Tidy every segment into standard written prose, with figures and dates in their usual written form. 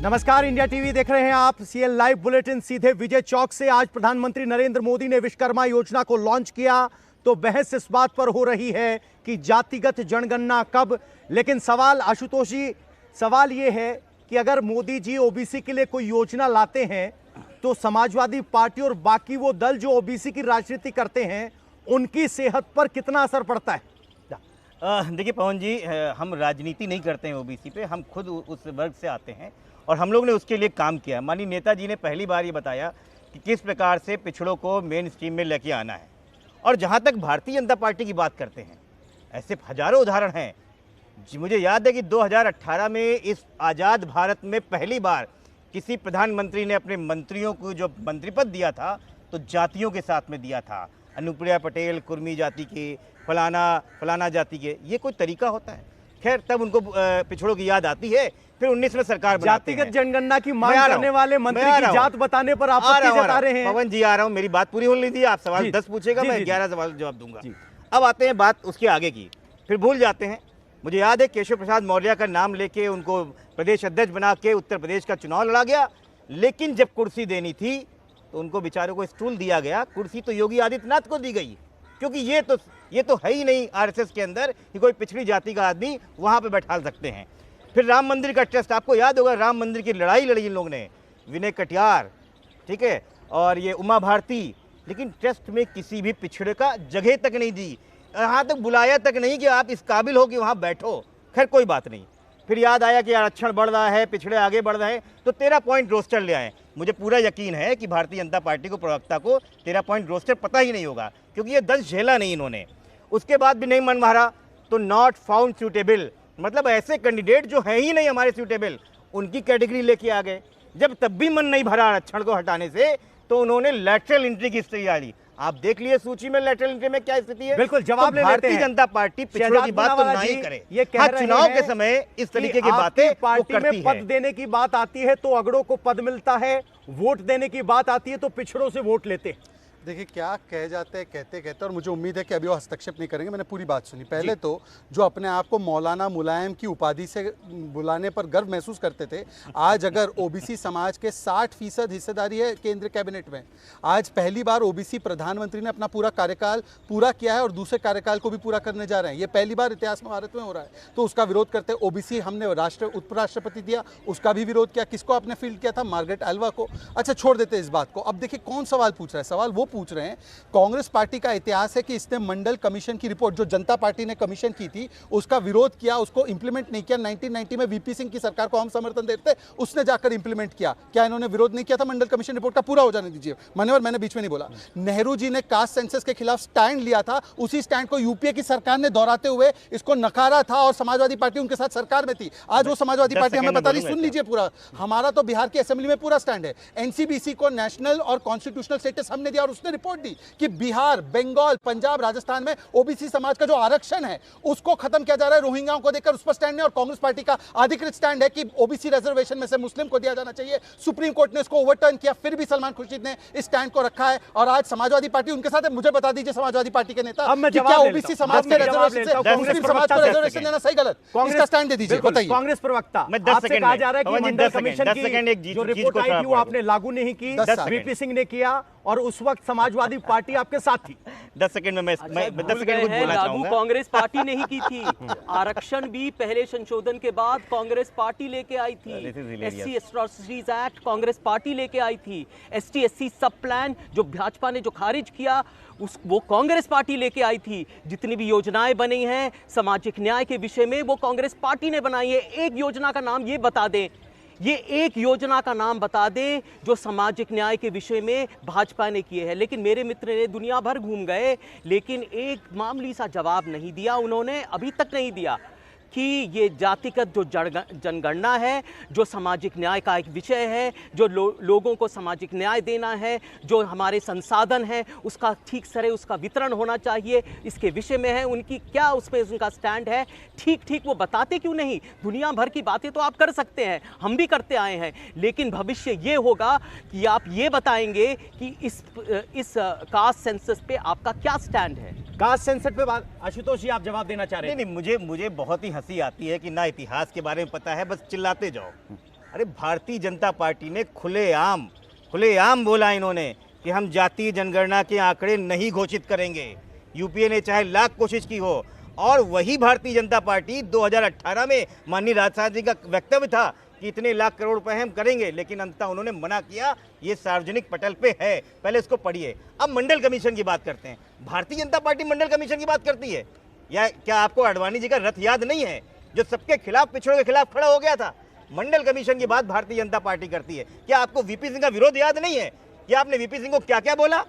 नमस्कार, India TV देख रहे हैं आप। सीएल लाइव बुलेटिन सीधे विजय चौक से। आज प्रधानमंत्री नरेंद्र मोदी ने विश्वकर्मा योजना को लॉन्च किया तो बहस इस बात पर हो रही है कि जातिगत जनगणना कब। लेकिन सवाल आशुतोष जी, सवाल ये है कि अगर मोदी जी ओबीसी के लिए कोई योजना लाते हैं तो समाजवादी पार्टी और बाकी वो दल जो ओबीसी की राजनीति करते हैं उनकी सेहत पर कितना असर पड़ता है? देखिए पवन जी, हम राजनीति नहीं करते हैं ओबीसी पे, हम खुद उस वर्ग से आते हैं और हम लोग ने उसके लिए काम किया। माननीय नेताजी ने पहली बार ये बताया कि किस प्रकार से पिछड़ों को मेन स्ट्रीम में लेके आना है। और जहाँ तक भारतीय जनता पार्टी की बात करते हैं, ऐसे हजारों उदाहरण हैं। मुझे याद है कि 2018 में इस आज़ाद भारत में पहली बार किसी प्रधानमंत्री ने अपने मंत्रियों को जो मंत्रिपद दिया था तो जातियों के साथ में दिया था। अनुप्रिया पटेल कुर्मी जाति के, फलाना जाति के। ये कोई तरीका होता है? खैर, तब उनको पिछड़ों की याद आती है। फिर 19 में सरकार बनाते हैं। जातिगत जनगणना की मांग करने वाले मंत्री की जात बताने पर आपत्ति जता रहे हैं। पवन जी, आ रहा हूं, मेरी बात पूरी होने दीजिए। आप सवाल 10 पूछेगा, मैं 11 सवाल जवाब दूंगा। अब आते हैं बात उसके आगे की, फिर भूल जाते हैं। मुझे याद है केशव प्रसाद मौर्य का नाम लेके उनको प्रदेश अध्यक्ष बना के उत्तर प्रदेश का चुनाव लड़ा गया। लेकिन जब कुर्सी देनी थी तो उनको बेचारों को स्टूल दिया गया। कुर्सी तो योगी आदित्यनाथ को दी गई, क्योंकि ये तो है ही नहीं आरएसएस के अंदर कि कोई पिछड़ी जाति का आदमी वहाँ पे बैठा सकते हैं। फिर राम मंदिर का ट्रस्ट, आपको याद होगा, राम मंदिर की लड़ाई लड़ी इन लोगों ने, विनय कटियार, ठीक है, और ये उमा भारती। लेकिन ट्रस्ट में किसी भी पिछड़े का जगह तक नहीं दी, यहाँ तक बुलाया तक नहीं कि आप इस काबिल हो कि वहाँ बैठो। खैर, कोई बात नहीं। फिर याद आया कि आरक्षण बढ़ रहा है, पिछड़े आगे बढ़ रहे हैं, तो 13 पॉइंट रोस्टर ले आए। मुझे पूरा यकीन है कि भारतीय जनता पार्टी को, प्रवक्ता को 13 पॉइंट रोस्टर पता ही नहीं होगा, क्योंकि ये 10 झेला नहीं इन्होंने। उसके बाद भी नहीं मन मारा तो नॉट फाउंड सूटेबल, मतलब ऐसे कैंडिडेट जो है ही नहीं हमारे सूटेबल, उनकी कैटेगरी लेके आ गए। जब तब भी मन नहीं भरा आरक्षण को हटाने से, तो उन्होंने लैटरल एंट्री की स्थिति डाली। आप देख लिए सूची में लैटरल एंट्री में क्या स्थिति है। बिल्कुल जवाब ले लेते हैं। भारतीय जनता पार्टी पिछड़ों की बात तो नहीं करे। ये चुनाव के समय इस तरीके की बातें पार्टी में पद देने की बात आती है तो अगड़ों को पद मिलता है, वोट देने की बात आती है तो पिछड़ों से वोट लेते हैं। देखिए क्या कह जाते हैं, कहते और मुझे उम्मीद है कि अभी वो हस्तक्षेप नहीं करेंगे। मैंने पूरी बात सुनी। पहले तो जो अपने आप को मौलाना मुलायम की उपाधि से बुलाने पर गर्व महसूस करते थे, आज अगर ओबीसी समाज के 60% हिस्सेदारी है केंद्रीय कैबिनेट में, आज पहली बार ओबीसी प्रधानमंत्री ने अपना पूरा कार्यकाल पूरा किया है और दूसरे कार्यकाल को भी पूरा करने जा रहे हैं। ये पहली बार इतिहास में भारत में हो रहा है, तो उसका विरोध करते हैं। ओबीसी हमने उपराष्ट्रपति दिया, उसका भी विरोध किया। किसको आपने फील्ड किया था? मार्गरेट अल्वा को। अच्छा, छोड़ देते इस बात को। अब देखिए कौन सवाल पूछ रहा है। सवाल वो पूछ रहे हैं, कांग्रेस पार्टी का इतिहास है कि इसने मंडल कमीशन की रिपोर्ट जो जनता पार्टी ने कमीशन की थी उसका विरोध किया, उसको इंप्लीमेंट नहीं किया। 1990 में वीपी सिंह की सरकार को हम समर्थन देते, उसने जाकर इंप्लीमेंट किया। क्या इन्होंने विरोध नहीं किया था मंडल कमीशन रिपोर्ट का? पूरा हो जाने दीजिए मान्यवर, मैंने बीच में नहीं बोला। नेहरू जी ने कास्ट सेंसस के खिलाफ स्टैंड लिया था, उसी स्टैंड को यूपीए की सरकार ने दोहराते हुए इसको नकारा था और समाजवादी पार्टी उनके साथ सरकार में थी। आज वो समाजवादी पार्टी हमें बता रही, सुन लीजिए पूरा, हमारा तो बिहार की असेंबली में पूरा स्टैंड है। एनसीबीसी को नेशनल और कॉन्स्टिट्यूशनल स्टेटस हमने दिया और उसने रिपोर्ट दी कि बिहार, बंगाल, पंजाब, राजस्थान में ओबीसी समाज का जो आरक्षण है उसको खत्म किया जा रहा है। रोहिंग्याओं को देकर उस पर स्टैंड है और कांग्रेस पार्टी का अधिकृत स्टैंड है कि ओबीसी रिजर्वेशन में से मुस्लिम को दिया जाना चाहिए। सुप्रीम कोर्ट ने इसको ओवरटर्न किया, फिर भी सलमान खुर्शीद ने इस स्टैंड को रखा है और आज समाजवादी पार्टी उनके साथ है। मुझे बता दीजिए समाजवादी पार्टी के नेता कि क्या ओबीसी समाज के रिजर्वेशन से मुस्लिम समाज को रिजर्वेशन देना सही गलत? इसका स्टैंड दे दीजिए, बताइए। कांग्रेस प्रवक्ता, आपसे कहा जा रहा है कि मंडल कमीशन की जो रिपोर्ट आई थी वो आपने लागू नहीं की, वीपी सिंह ने किया और उस वक्त समाजवादी पार्टी आपके साथ थी। 10 सेकंड में मैं 10 सेकंड कुछ बोलना चाहूंगा। कांग्रेस पार्टी ने ही की थी। आरक्षण भी पहले संशोधन के बाद कांग्रेस पार्टी लेके आई थी। SC atrocities act Congress party लेके आई थी। एसटी एससी सब प्लान जो भाजपा ने जो खारिज किया वो कांग्रेस पार्टी लेके आई थी। जितनी भी योजनाएं बनी हैं सामाजिक न्याय के विषय में वो कांग्रेस पार्टी ने बनाई है। एक योजना का नाम ये बता दें, ये एक योजना का नाम बता दे जो सामाजिक न्याय के विषय में भाजपा ने किए हैं। लेकिन मेरे मित्र ने दुनिया भर घूम गए, लेकिन एक मामूली सा जवाब नहीं दिया उन्होंने, अभी तक नहीं दिया कि ये जातिगत जो जनगणना है, जो सामाजिक न्याय का एक विषय है, जो लोगों को सामाजिक न्याय देना है, जो हमारे संसाधन है उसका ठीक से उसका वितरण होना चाहिए, इसके विषय में है। उनकी क्या उसमें उनका स्टैंड है? ठीक वो बताते क्यों नहीं? दुनिया भर की बातें तो आप कर सकते हैं, हम भी करते आए हैं, लेकिन भविष्य ये होगा कि आप ये बताएंगे कि इस कास्ट सेंसस पे आपका क्या स्टैंड है। कास्ट सेंसस पे बात, आशुतोष जी आप जवाब देना चाह रहे हैं? नहीं, मुझे बहुत ही हंसी आती है कि ना इतिहास के बारे में पता है, बस चिल्लाते जाओ। अरे भारतीय जनता पार्टी ने खुलेआम बोला इन्होंने कि हम जातीय जनगणना के आंकड़े नहीं घोषित करेंगे। यूपीए ने चाहे लाख कोशिश की हो, और वही भारतीय जनता पार्टी 2018 में माननीय राजनाथ जी का वक्तव्य था कि इतने लाख करोड़ रुपए हम करेंगे, लेकिन अंततः उन्होंने मना किया। ये सार्वजनिक पटल पे है, पहले इसको पढ़िए। अब मंडल कमीशन की बात करते हैं। भारतीय जनता पार्टी मंडल कमीशन की बात करती है, या क्या आपको अडवाणी जी का रथ याद नहीं है जो सबके खिलाफ, पिछड़ों के खिलाफ खड़ा हो गया था? मंडल कमीशन की बात भारतीय जनता पार्टी करती है। क्या आपको वीपी सिंह का विरोध याद नहीं है कि आपने वीपी सिंह को क्या क्या बोला,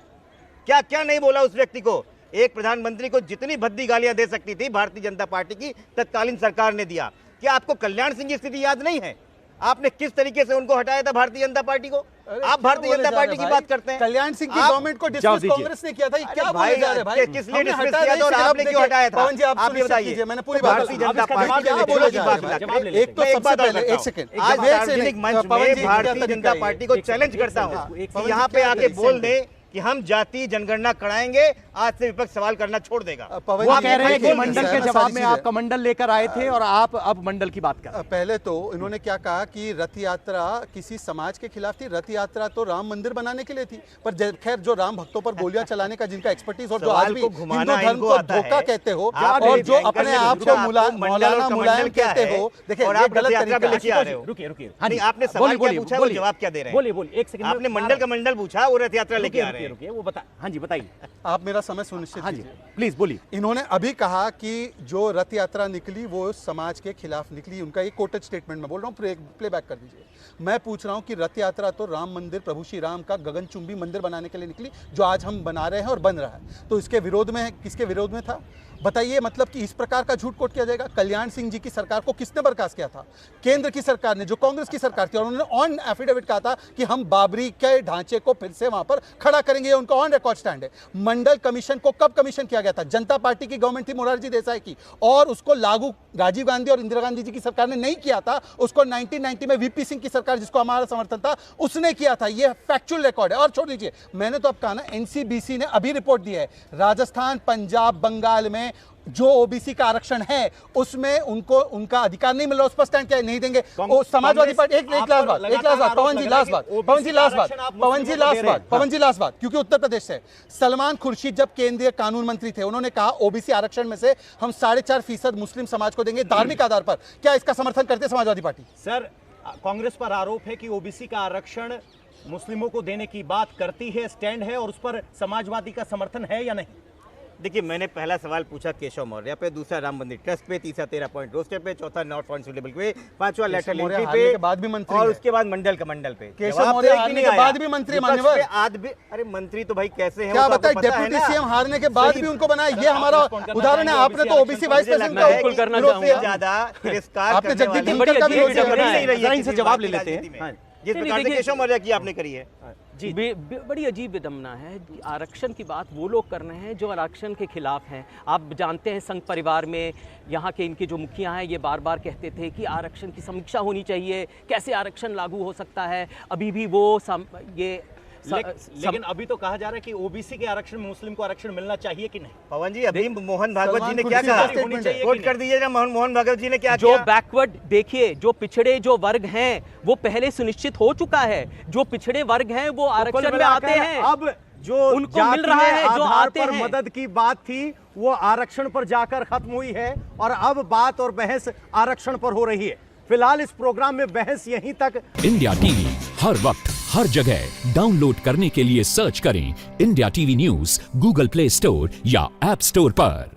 क्या क्या नहीं बोला? उस व्यक्ति को, एक प्रधानमंत्री को जितनी भद्दी गालियां दे सकती थी भारतीय जनता पार्टी की तत्कालीन सरकार ने दिया। क्या आपको कल्याण सिंह की स्थिति याद नहीं है? आपने किस तरीके से उनको हटाया था भारतीय जनता पार्टी को? आप भारतीय जनता पार्टी की बात करते हैं। कल्याण सिंह की गवर्नमेंट को डिसमिस कांग्रेस ने किया था। क्या बोले जा रहे भाई? किस लिए डिसमिस किया था और आपने क्यों हटाया था? पवन जी आप बताइए, मैंने पूरी बात भारतीय जनता पार्टी क्या बोले जा रहे? एक तो सबसे पहले एक सेकंड, आज सार्वजनिक मंच में भारतीय जनता पार्टी को चैलेंज करता हूँ कि यहाँ पे आके बोल दे कि हम जातीय जनगणना कराएंगे, आज से विपक्ष सवाल करना छोड़ देगा। वो कह रहे हैं कि मंडल के जवाब में आप कमंडल लेकर आए थे और आप अब मंडल की बात कर रहे हैं। पहले तो इन्होंने क्या कहा कि रथ यात्रा किसी समाज के खिलाफ थी। रथ यात्रा तो राम मंदिर बनाने के लिए थी, पर खैर जो राम भक्तों पर गोलियां चलाने का जिनका एक्सपर्टीज और जो आज भी हिंदू धर्म को धोखा कहते हो और जो अपने आप को मौलाना मुलायम कहते हो, देखिए ये गलत तरीका है। रुकिए, आपने सवाल क्या पूछा, वो जवाब क्या दे रहे हैं? बोलिए, एक सेकंड। आपने मंडल का मंडल पूछा, वो रथ यात्रा लेके आ रहे हैं। रुकिए, वो बता। हाँ जी, बताइए। आप मेरा समय सुनिश्चित हाँ जी, कीजिए। प्लीज बोलिए। इन्होंने अभी कहा कि जो रथ यात्रा निकली वो समाज के खिलाफ निकली। उनका ये कोटेड स्टेटमेंट मैं बोल रहा हूँ, प्लेबैक कर दीजिए। मैं पूछ रहा हूँ कि रथ यात्रा तो राम मंदिर, प्रभु श्री राम का गगनचुंबी मंदिर बनाने के लिए निकली, जो आज हम बना रहे हैं और बन रहा है। तो इसके विरोध में, किसके विरोध में था बताइए? मतलब कि इस प्रकार का झूठ कोट किया जाएगा। कल्याण सिंह जी की सरकार को किसने बर्खास्त किया था? केंद्र की सरकार ने, जो कांग्रेस की सरकार थी, और उन्होंने ऑन एफिडेविट कहा था कि हम बाबरी के ढांचे को फिर से वहां पर खड़ा करेंगे। उनका ऑन रिकॉर्ड स्टैंड है। मंडल कमीशन को कब कमीशन किया गया था? जनता पार्टी की गवर्नमेंट थी, मोरारजी देसाई की, और उसको लागू राजीव गांधी और इंदिरा गांधी जी की सरकार ने नहीं किया था। उसको 1990 में वीपी सिंह की सरकार, जिसको हमारा समर्थन था, उसने किया था। यह फैक्चुअल रिकॉर्ड है। और छोड़ दीजिए, मैंने तो अब कहा ना, एनसीबीसी ने अभी रिपोर्ट दी है, राजस्थान, पंजाब, बंगाल में जो ओबीसी का आरक्षण है उसमें उनको उनका अधिकार नहीं मिल रहा। उस पर स्टैंड क्या नहीं देंगे? वो समाजवादी पार्टी। एक लास्ट बात पवन जी, लास्ट बात, क्योंकि उत्तर प्रदेश से सलमान खुर्शीद जब केंद्रीय कानून मंत्री थे, उन्होंने कहा ओबीसी आरक्षण में से हम 4.5% मुस्लिम समाज को देंगे धार्मिक आधार पर। क्या इसका समर्थन करते समाजवादी पार्टी? सर, कांग्रेस पर आरोप है कि ओबीसी का आरक्षण मुस्लिमों को देने की बात करती है, स्टैंड है, और उस पर समाजवादी का समर्थन है या नहीं? देखिए, मैंने पहला सवाल पूछा केशव मौर्य पे, दूसरा राम मंदिर ट्रस्ट पे, तीसरा 13 पॉइंट रोस्टर पे, चौथा नॉट फाउंड सूटेबल पे, पांचवा लेटर एंट्री पे, बाद भी मंत्री, और उसके बाद मंडल कमंडल पे। केशव मौर्य हारने के बाद भी मंत्री मान्यवर। अरे मंत्री तो भाई कैसे हैं? क्या बताए? डेप्यूटी सीएम हारने के बाद भी उनको बनाया। ये हमारा उदाहरण है। आपने तो ओबीसी वाइस प्रेसिडेंट का बिल्कुल करना चाहूंगा। ज्यादा तिरस्कार आपने जगदीप धनखड़ का भी से जवाब ले लेते हैं। जिस प्रकार से केशव मौर्य की आपने करी है जी, बड़ी अजीब विडंबना है। आरक्षण की बात वो लोग कर रहे हैं जो आरक्षण के खिलाफ हैं। आप जानते हैं, संघ परिवार में यहाँ के इनके जो मुखिया हैं, ये बार बार कहते थे कि आरक्षण की समीक्षा होनी चाहिए, कैसे आरक्षण लागू हो सकता है। अभी भी वो लेकिन अभी तो कहा जा रहा है कि ओबीसी के आरक्षण में मुस्लिम को आरक्षण मिलना चाहिए कि नहीं? पवन जी, अभी मोहन भागवत जी ने क्या कहा? कोट कर दीजिएगा, मोहन भागवत जी ने क्या जो बैकवर्ड, देखिए, जो पिछड़े जो वर्ग हैं वो पहले सुनिश्चित हो चुका है। जो पिछड़े वर्ग हैं वो आरक्षण में आते हैं। अब जो उनको मिल रहा है, जो आते हैं। मदद की बात थी वो आरक्षण पर जाकर खत्म हुई है, और अब बात और बहस आरक्षण पर हो रही है। फिलहाल इस प्रोग्राम में बहस यहीं तक। इंडिया टीवी हर वक्त हर जगह डाउनलोड करने के लिए सर्च करें India TV news Google play store या ऐप स्टोर पर।